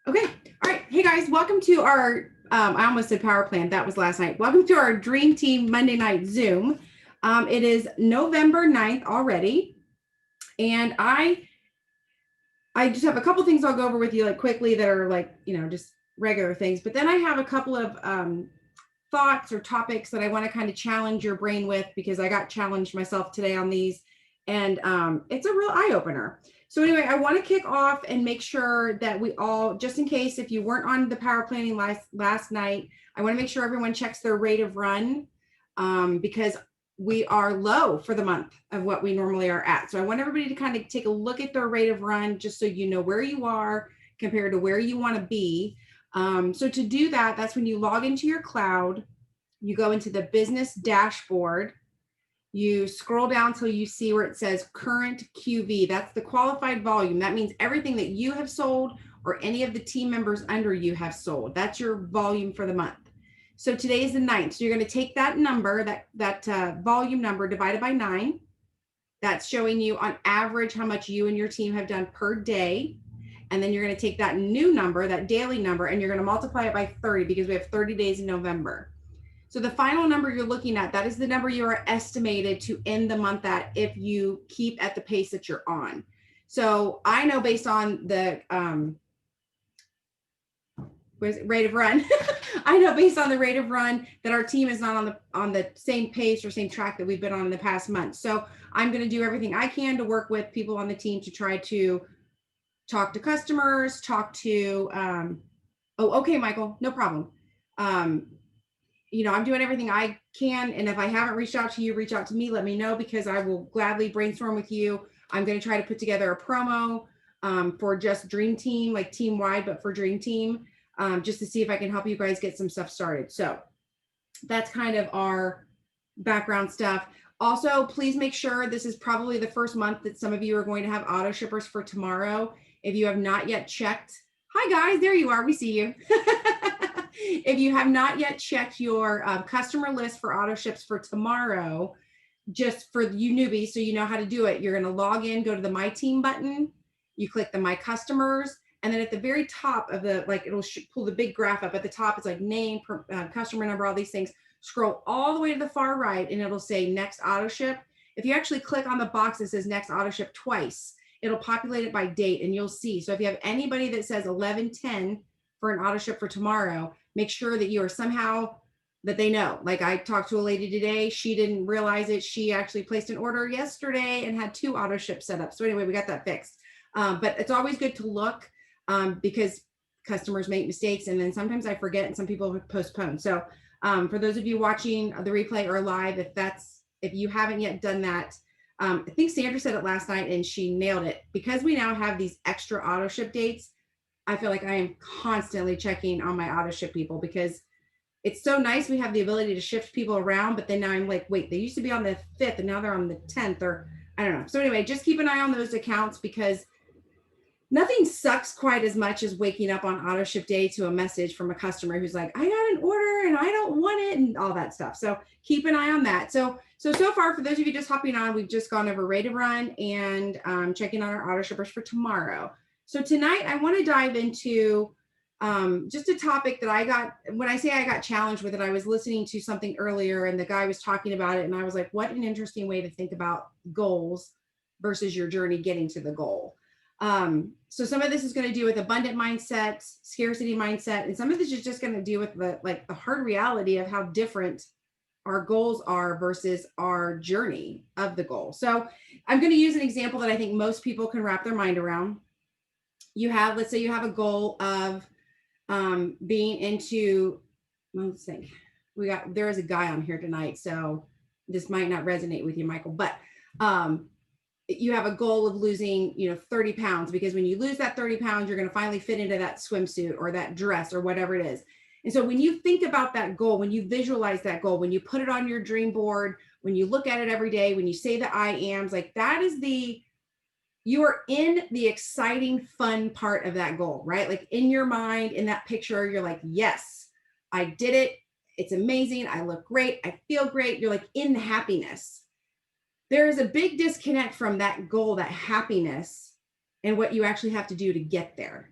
Okay. All right. Hey guys, welcome to our, I almost said power plan. That was last night. Welcome to our Dream Team Monday night Zoom. It is November 9th already. And I just have a couple things I'll go over with you like quickly that are like, just regular things. But then I have a couple of thoughts or topics that I want to kind of challenge your brain with because I got challenged myself today on these. And it's a real eye opener. So anyway, I want to kick off and make sure that we all, just in case if you weren't on the power planning last night, I want to make sure everyone checks their rate of run because we are low for the month of what we normally are at. So I want everybody to kind of take a look at their rate of run just so you know where you are compared to where you want to be. So to do that, that's when you log into your cloud, you go into the business dashboard, you scroll down till you see where it says current QV. That's the qualified volume. That means everything that you have sold or any of the team members under you have sold. That's your volume for the month. So today is the 9th. So you're going to take that number, that volume number divided by 9. That's showing you on average how much you and your team have done per day. And then you're going to take that new number, that daily number, and you're going to multiply it by 30 because we have 30 days in November. So the final number you're looking at, that is the number you are estimated to end the month at if you keep at the pace that you're on. So I know based on the rate of run, I know based on the rate of run that our team is not on the same pace or same track that we've been on in the past month. So I'm going to do everything I can to work with people on the team to try to talk to customers, talk to, okay, Michael, no problem. I'm doing everything I can. And if I haven't reached out to you, reach out to me, let me know because I will gladly brainstorm with you. I'm going to try to put together a promo for just Dream Team, like team wide, but for Dream Team, just to see if I can help you guys get some stuff started. So that's kind of our background stuff. Also, please make sure this is probably the first month that some of you are going to have auto shippers for tomorrow. If you have not yet checked, hi guys, there you are, we see you. If you have not yet checked your customer list for auto ships for tomorrow, just for you newbies, so you know how to do it, you're going to log in, go to the My Team button, you click the My Customers, and then at the very top of the, like it'll pull the big graph up at the top. It's like name, customer number, all these things. Scroll all the way to the far right and it'll say next auto ship. If you actually click on the box that says next auto ship twice, it'll populate it by date and you'll see. So if you have anybody that says 11/10 for an auto ship for tomorrow, make sure that you are somehow, that they know. Like I talked to a lady today, she didn't realize it. She actually placed an order yesterday and had 2 auto ships set up. So anyway, we got that fixed. But it's always good to look because customers make mistakes and then sometimes I forget and some people postpone. So for those of you watching the replay or live, if you haven't yet done that, I think Sandra said it last night and she nailed it. Because we now have these extra auto ship dates, I feel like I am constantly checking on my auto ship people because it's so nice. We have the ability to shift people around, but then now I'm like, wait, they used to be on the 5th and now they're on the 10th, or I don't know. So anyway, just keep an eye on those accounts because nothing sucks quite as much as waking up on auto ship day to a message from a customer who's like, I got an order and I don't want it and all that stuff. So keep an eye on that. So far, for those of you just hopping on, we've just gone over rate of run and checking on our auto shippers for tomorrow. So tonight I want to dive into just a topic that I got, when I say I got challenged with it, I was listening to something earlier and the guy was talking about it and I was like, what an interesting way to think about goals versus your journey getting to the goal. So some of this is going to do with abundant mindset, scarcity mindset, and some of this is just going to do with the hard reality of how different our goals are versus our journey of the goal. So I'm going to use an example that I think most people can wrap their mind around. Let's say you have a goal of being into, let's think, there is a guy on here tonight, so this might not resonate with you, Michael, but you have a goal of losing, 30 pounds, because when you lose that 30 pounds, you're going to finally fit into that swimsuit or that dress or whatever it is. And so when you think about that goal, when you visualize that goal, when you put it on your dream board, when you look at it every day, when you say the I ams, like that is you are in the exciting, fun part of that goal, right? Like in your mind, in that picture, you're like, yes, I did it. It's amazing. I look great. I feel great. You're like in the happiness. There is a big disconnect from that goal, that happiness, and what you actually have to do to get there.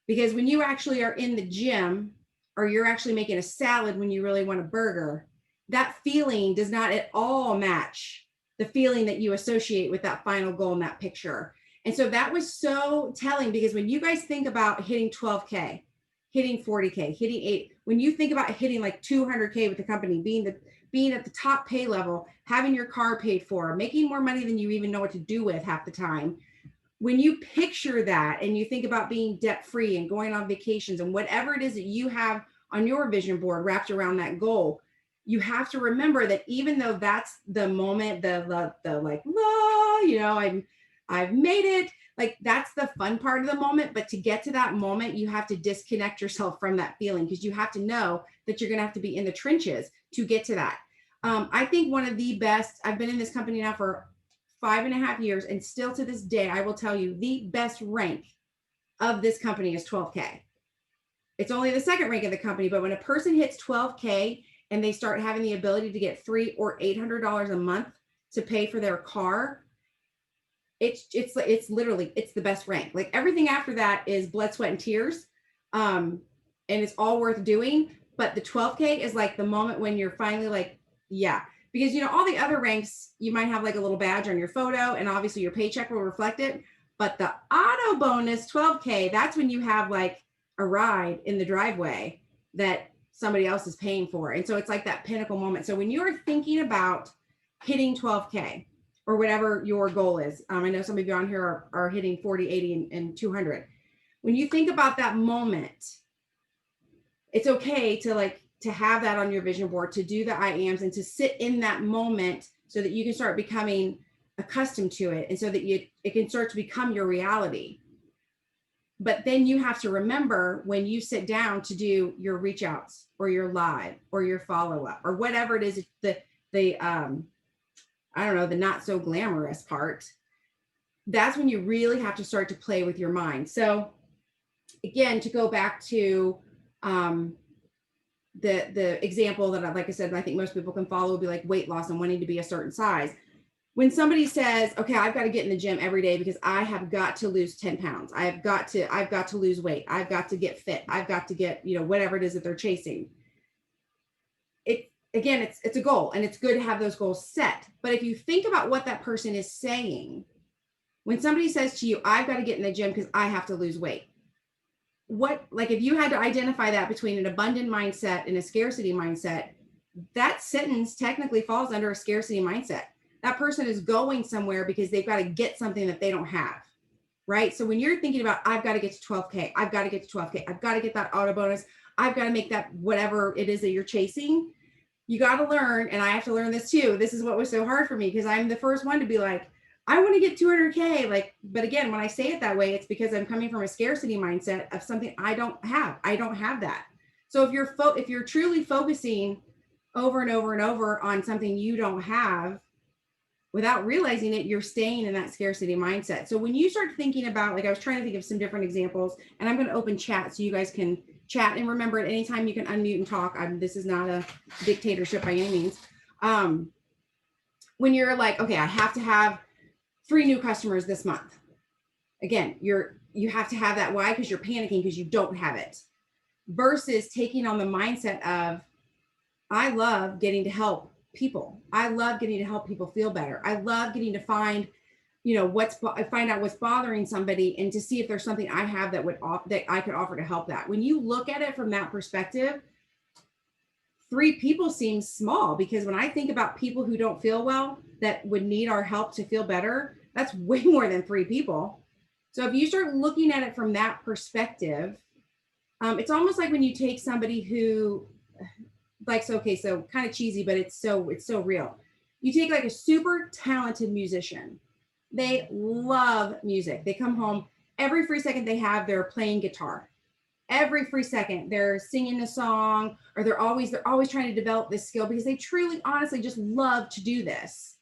Because when you actually are in the gym or you're actually making a salad when you really want a burger, that feeling does not at all match the feeling that you associate with that final goal in that picture. And so that was so telling, because when you guys think about hitting 12K, hitting 40K, hitting 8, when you think about hitting like 200K with the company, being at the top pay level, having your car paid for, making more money than you even know what to do with half the time. When you picture that and you think about being debt free and going on vacations and whatever it is that you have on your vision board wrapped around that goal, you have to remember that even though that's the moment, the like, I've made it, like that's the fun part of the moment. But to get to that moment, you have to disconnect yourself from that feeling, because you have to know that you're going to have to be in the trenches to get to that. I think one of the best, I've been in this company now for 5.5 years, and still to this day, I will tell you the best rank of this company is 12K. It's only the second rank of the company, but when a person hits 12K and they start having the ability to get $300 or $800 a month to pay for their car, it's literally, it's the best rank. Like everything after that is blood, sweat, and tears. And it's all worth doing. But the 12K is like the moment when you're finally like, yeah, because all the other ranks, you might have like a little badge on your photo, and obviously your paycheck will reflect it. But the auto bonus 12K, that's when you have like a ride in the driveway that somebody else is paying for. And so it's like that pinnacle moment. So when you're thinking about hitting 12K or whatever your goal is, I know some of you on here are hitting 40, 80, and 200. When you think about that moment, it's okay to have that on your vision board, to do the I ams and to sit in that moment so that you can start becoming accustomed to it, and so that it can start to become your reality. But then you have to remember, when you sit down to do your reach outs or your live or your follow up or whatever it is, the I don't know, the not so glamorous part, that's when you really have to start to play with your mind. So again, to go back to the example that, like I said, I think most people can follow, would be like weight loss and wanting to be a certain size. When somebody says, okay, I've got to get in the gym every day because I have got to lose 10 pounds. I've got to lose weight. I've got to get fit. I've got to get, whatever it is that they're chasing. Again, it's a goal, and it's good to have those goals set. But if you think about what that person is saying, when somebody says to you, I've got to get in the gym because I have to lose weight, if you had to identify that between an abundant mindset and a scarcity mindset, that sentence technically falls under a scarcity mindset. That person is going somewhere because they've got to get something that they don't have, right? So when you're thinking about, I've got to get to 12K, I've got to get to 12K, I've got to get that auto bonus, I've got to make that whatever it is that you're chasing, you got to learn, and I have to learn this too. This is what was so hard for me, because I'm the first one to be like, I want to get 200K. But again, when I say it that way, it's because I'm coming from a scarcity mindset of something I don't have. I don't have that. So if you're truly focusing over and over and over on something you don't have, without realizing it, you're staying in that scarcity mindset. So when you start thinking about, I was trying to think of some different examples, and I'm going to open chat so you guys can chat. And remember, at any time you can unmute and talk. This is not a dictatorship by any means. When you're like, okay, I have to have 3 new customers this month. Again, you have to have that. Why? Because you're panicking because you don't have it. Versus taking on the mindset of, I love getting to help people. I love getting to help people feel better. I love getting to find, find out what's bothering somebody, and to see if there's something I have that I could offer to help that. When you look at it from that perspective, 3 people seems small, because when I think about people who don't feel well that would need our help to feel better, that's way more than 3 people. So if you start looking at it from that perspective, it's almost like when you take somebody who, so kind of cheesy, but it's so real. You take like a super talented musician. They love music. They come home every free second they have, they're playing guitar. Every free second they're singing a song, or they're always trying to develop this skill because they truly, honestly just love to do this.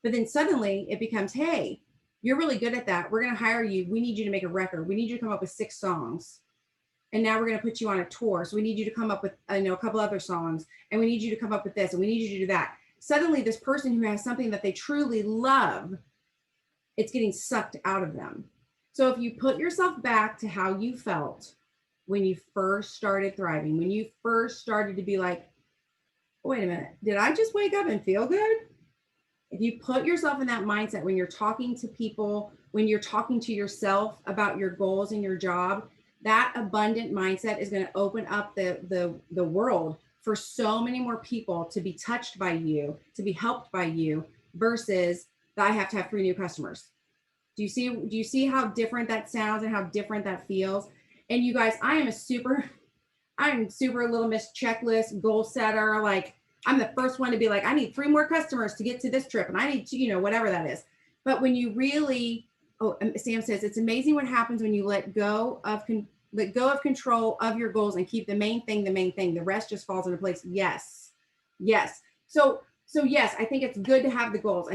But then suddenly it becomes, hey, you're really good at that. We're going to hire you. We need you to make a record. We need you to come up with 6 songs. And now we're going to put you on a tour. So we need you to come up with, a couple other songs, and we need you to come up with this, and we need you to do that. Suddenly this person who has something that they truly love, it's getting sucked out of them. So if you put yourself back to how you felt when you first started thriving, when you first started to be like, wait a minute, did I just wake up and feel good? If you put yourself in that mindset when you're talking to people, when you're talking to yourself about your goals and your job, that abundant mindset is going to open up the world for so many more people to be touched by you, to be helped by you, versus that I have to have 3 new customers. Do you see how different that sounds and how different that feels? And you guys, I'm super little miss checklist goal setter. Like, I'm the first one to be like, I need 3 more customers to get to this trip, and I need to, whatever that is. But when you really, Sam says, it's amazing what happens when you let go of control of your goals and keep the main thing. The rest just falls into place. Yes. So yes, I think it's good to have the goals.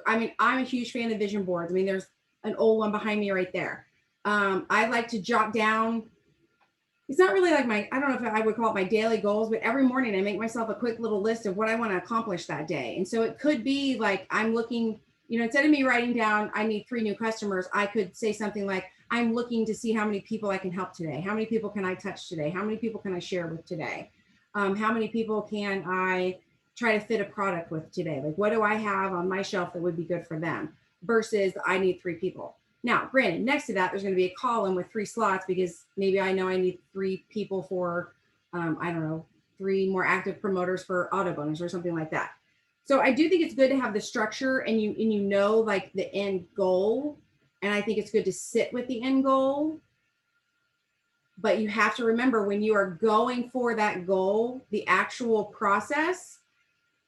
I'm a huge fan of vision boards. I mean, there's an old one behind me right there. I like to jot down, it's not really like I don't know if I would call it my daily goals, but every morning I make myself a quick little list of what I want to accomplish that day. And so it could be like, I'm looking, instead of me writing down, I need 3 new customers, I could say something like, I'm looking to see how many people I can help today. How many people can I touch today? How many people can I share with today? How many people can I try to fit a product with today? Like, what do I have on my shelf that would be good for them, versus I need 3 people. Now, granted, next to that, there's going to be a column with 3 slots, because maybe I know I need 3 people for, I don't know, 3 more active promoters for auto bonus or something like that. So I do think it's good to have the structure, and you know, like, the end goal. And I think it's good to sit with the end goal. But you have to remember, when you are going for that goal, the actual process,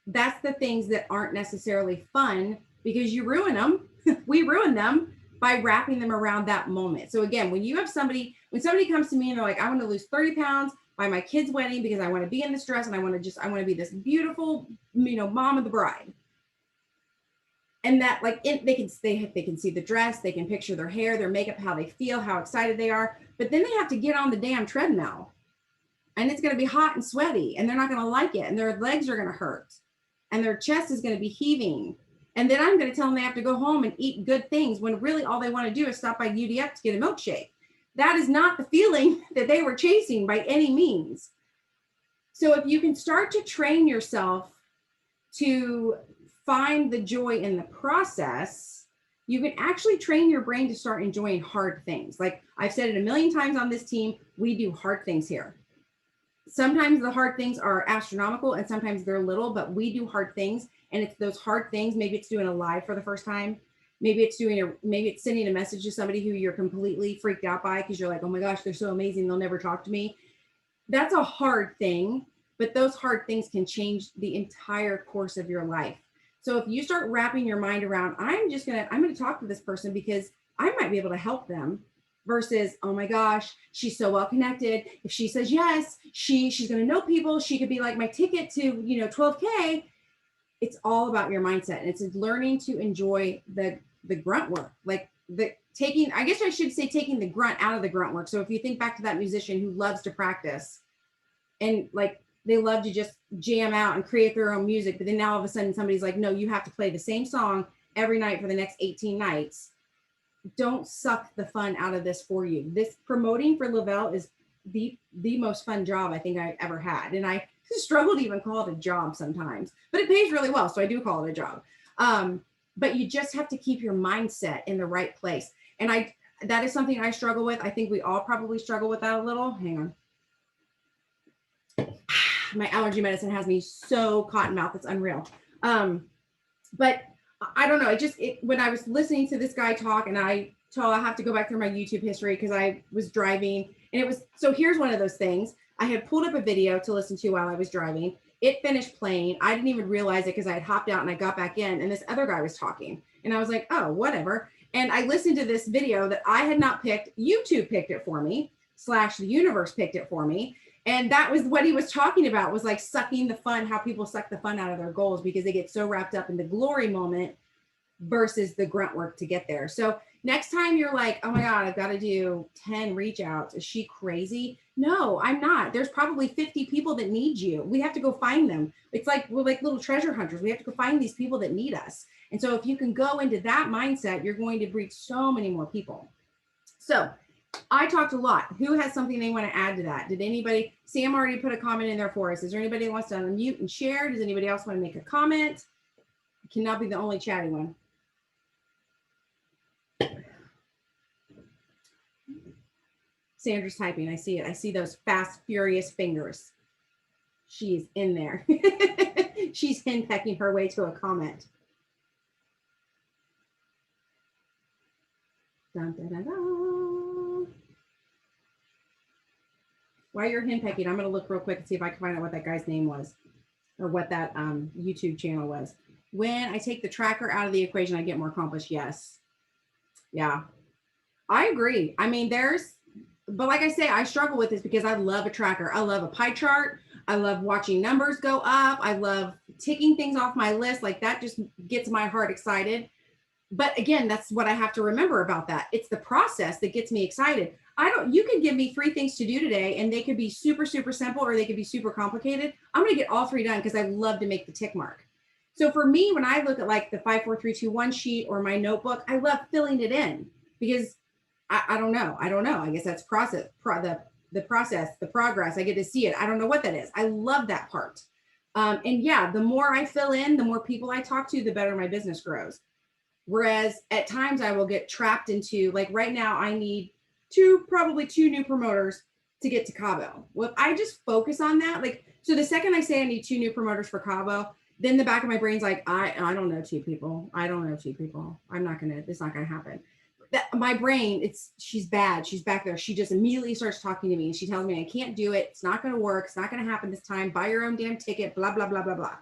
that's the things that aren't necessarily fun, because you ruin them. We ruin them by wrapping them around that moment. So again, when somebody comes to me and they're like, I want to lose 30 pounds by my kid's wedding because I want to be in this dress and I want to be this beautiful, mom of the bride. And that, like, they can see the dress, they can picture their hair, their makeup, how they feel, how excited they are. But then they have to get on the damn treadmill, and it's going to be hot and sweaty, and they're not going to like it, and their legs are going to hurt, and their chest is going to be heaving. And then I'm going to tell them they have to go home and eat good things, when really all they want to do is stop by UDF to get a milkshake. That is not the feeling that they were chasing by any means. So if you can start to train yourself to find the joy in the process, you can actually train your brain to start enjoying hard things. Like I've said it a million times on this team, we do hard things here. Sometimes the hard things are astronomical and sometimes they're little, but we do hard things. And it's those hard things. Maybe it's doing a live for the first time. Maybe it's sending a message to somebody who you're completely freaked out by, because you're like, oh my gosh, they're so amazing, they'll never talk to me. That's a hard thing, but those hard things can change the entire course of your life. So if you start wrapping your mind around, I'm going to talk to this person because I might be able to help them, versus, oh my gosh, she's so well connected. If she says yes, she's going to know people. She could be like my ticket to, 12K. It's all about your mindset. And it's learning to enjoy the grunt work, like I guess I should say taking the grunt out of the grunt work. So if you think back to that musician who loves to practice and like they love to just jam out and create their own music, but then now all of a sudden somebody's like, no, you have to play the same song every night for the next 18 nights. Don't suck the fun out of this for you. This promoting for Le-Vel is the most fun job I think I ever had. And I struggle to even call it a job sometimes, but it pays really well. So I do call it a job. But you just have to keep your mindset in the right place. And that is something I struggle with. I think we all probably struggle with that a little. Hang on. My allergy medicine has me so cotton mouth. It's unreal. But I don't know. When I was listening to this guy talk, and I have to go back through my YouTube history because I was driving, and so here's one of those things. I had pulled up a video to listen to while I was driving. It finished playing. I didn't even realize it because I had hopped out and I got back in, and this other guy was talking, and I was like, oh, whatever. And I listened to this video that I had not picked. YouTube picked it for me, / the universe picked it for me. And that was what he was talking about, was like sucking the fun, how people suck the fun out of their goals because they get so wrapped up in the glory moment versus the grunt work to get there. So next time you're like, oh my God, I've got to do 10 reach outs. Is she crazy? No, I'm not. There's probably 50 people that need you. We have to go find them. We're like little treasure hunters. We have to go find these people that need us. And so if you can go into that mindset, you're going to reach so many more people. So I talked a lot. Who has something they want to add to that? Did anybody? Sam already put a comment in there for us. Is there anybody that wants to unmute and share? Does anybody else want to make a comment? I cannot be the only chatty one. Sandra's typing. I see it. I see those fast, furious fingers. She's in there. She's henpecking her way to a comment. Dun, dun, dun, dun. While you're henpecking, I'm going to look real quick and see if I can find out what that guy's name was or what that YouTube channel was. When I take the tracker out of the equation, I get more accomplished. Yes. Yeah, I agree. I mean, but like I say, I struggle with this because I love a tracker. I love a pie chart. I love watching numbers go up. I love ticking things off my list. Like that just gets my heart excited. But again, that's what I have to remember about that. It's the process that gets me excited. You could give me 3 things to do today and they could be super, super simple or they could be super complicated. I'm going to get all 3 done because I love to make the tick mark. So for me, when I look at like the 5, 4, 3, 2, 1 sheet or my notebook, I love filling it in because I don't know. I guess that's the process, the progress. I get to see it. I don't know what that is. I love that part. And yeah, the more I fill in, the more people I talk to, the better my business grows. Whereas at times I will get trapped into, like right now, I need probably two new promoters to get to Cabo. Well, if I just focus on that, like, so the second I say I need 2 new promoters for Cabo, then the back of my brain's like, I don't know 2 people. I don't know 2 people. It's not gonna happen. My brain, she's bad. She's back there. She just immediately starts talking to me and she tells me I can't do it. It's not going to work. It's not going to happen this time. Buy your own damn ticket, blah, blah, blah, blah, blah.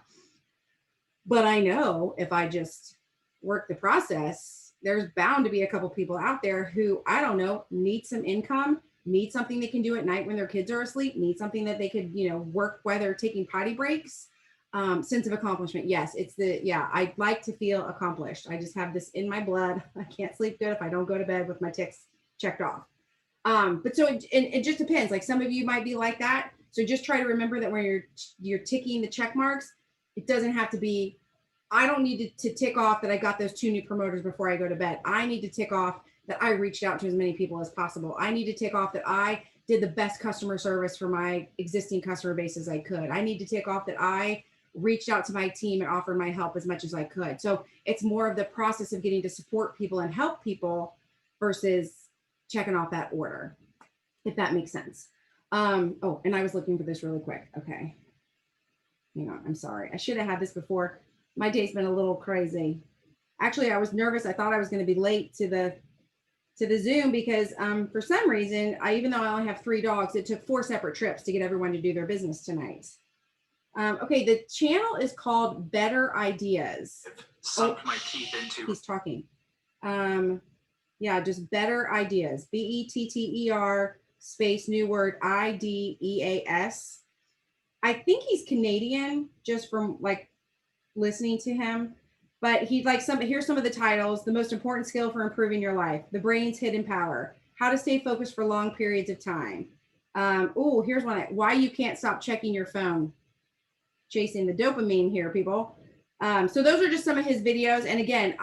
But I know if I just work the process, there's bound to be a couple people out there who, I don't know, need some income, need something they can do at night when their kids are asleep, need something that they could, work while they're taking potty breaks. Sense of accomplishment. Yes, I like to feel accomplished. I just have this in my blood. I can't sleep good if I don't go to bed with my ticks checked off. But so it just depends. Like some of you might be like that. So just try to remember that when you're ticking the check marks, it doesn't have to be, I don't need to tick off that I got those 2 new promoters before I go to bed. I need to tick off that I reached out to as many people as possible. I need to tick off that I did the best customer service for my existing customer base as I could. I need to tick off that I reached out to my team and offered my help as much as I could. So it's more of the process of getting to support people and help people versus checking off that order, if that makes sense. Oh, and I was looking for this really quick. Okay. Hang on, I'm sorry. I should have had this before. My day's been a little crazy. Actually, I was nervous. I thought I was going to be late to the Zoom because for some reason, even though I only have 3 dogs, it took 4 separate trips to get everyone to do their business tonight. Okay, the channel is called Better Ideas. Sunk my teeth into. He's talking. Yeah, just Better Ideas. BETTER space new word IDEAS. I think he's Canadian, just from like listening to him. But he's like here's some of the titles: the most important skill for improving your life, the brain's hidden power, how to stay focused for long periods of time. Oh, here's one: why you can't stop checking your phone. Chasing the dopamine here, people. So those are just some of his videos. And again,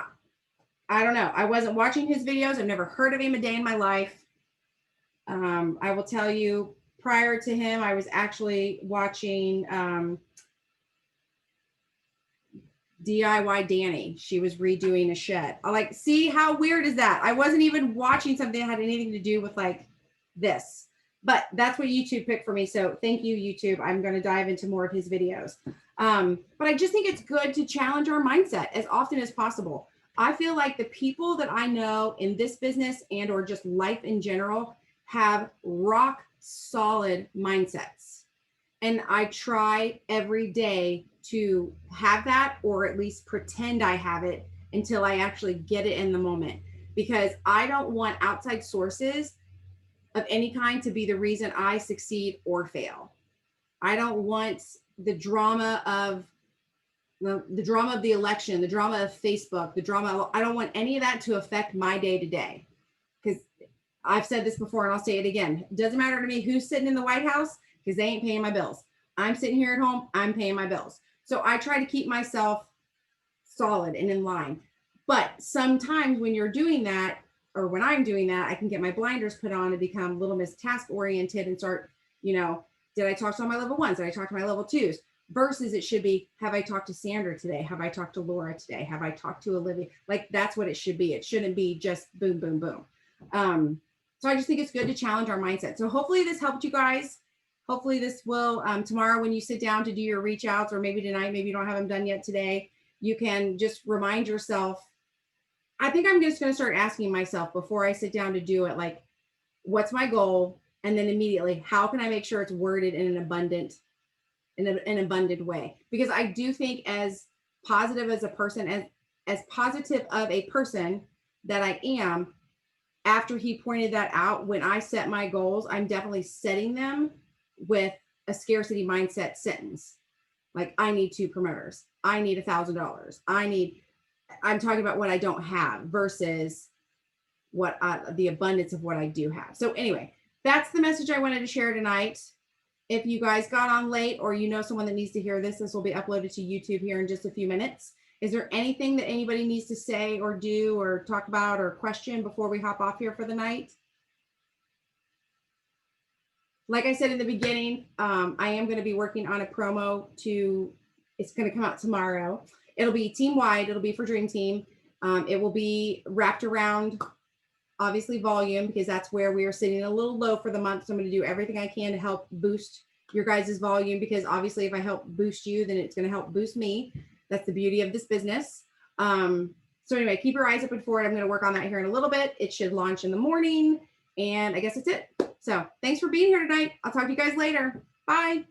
I don't know. I wasn't watching his videos. I've never heard of him a day in my life. I will tell you, prior to him, I was actually watching DIY Danny. She was redoing a shed. I like, see how weird is that? I wasn't even watching something that had anything to do with like this. But that's what YouTube picked for me. So thank you, YouTube. I'm going to dive into more of his videos. But I just think it's good to challenge our mindset as often as possible. I feel like the people that I know in this business and or just life in general have rock solid mindsets. And I try every day to have that, or at least pretend I have it until I actually get it in the moment, because I don't want outside sources of any kind to be the reason I succeed or fail. I don't want the drama of the election, the drama of Facebook, I don't want any of that to affect my day to day. Because I've said this before and I'll say it again. It doesn't matter to me who's sitting in the White House because they ain't paying my bills. I'm sitting here at home, I'm paying my bills. So I try to keep myself solid and in line. But sometimes when you're doing that, or when I'm doing that, I can get my blinders put on and become Little Miss task oriented and start, did I talk to all my level ones? Did I talk to my level twos? Versus it should be, have I talked to Sandra today? Have I talked to Laura today? Have I talked to Olivia? Like that's what it should be. It shouldn't be just boom, boom, boom. So I just think it's good to challenge our mindset. So hopefully this helped you guys. Hopefully this will, tomorrow when you sit down to do your reach outs, or maybe tonight, maybe you don't have them done yet today, you can just remind yourself. I think I'm just going to start asking myself before I sit down to do it, like, what's my goal? And then immediately, how can I make sure it's worded in an abundant way? Because I do think as positive as a person, as positive of a person that I am, after he pointed that out, when I set my goals, I'm definitely setting them with a scarcity mindset sentence. Like, I need 2 promoters. I need $1,000. I'm talking about what I don't have versus what the abundance of what I do have. So anyway, that's the message I wanted to share tonight. If you guys got on late, or someone that needs to hear this, this will be uploaded to YouTube here in just a few minutes. Is there anything that anybody needs to say or do or talk about or question before we hop off here for the night? Like I said in the beginning, I am going to be working on a promo it's going to come out tomorrow. It'll be team wide. It'll be for Dream Team. It will be wrapped around, obviously, volume, because that's where we are sitting a little low for the month. So I'm going to do everything I can to help boost your guys' volume, because obviously if I help boost you, then it's going to help boost me. That's the beauty of this business. So anyway, keep your eyes open for it. I'm going to work on that here in a little bit. It should launch in the morning. And I guess that's it. So thanks for being here tonight. I'll talk to you guys later. Bye.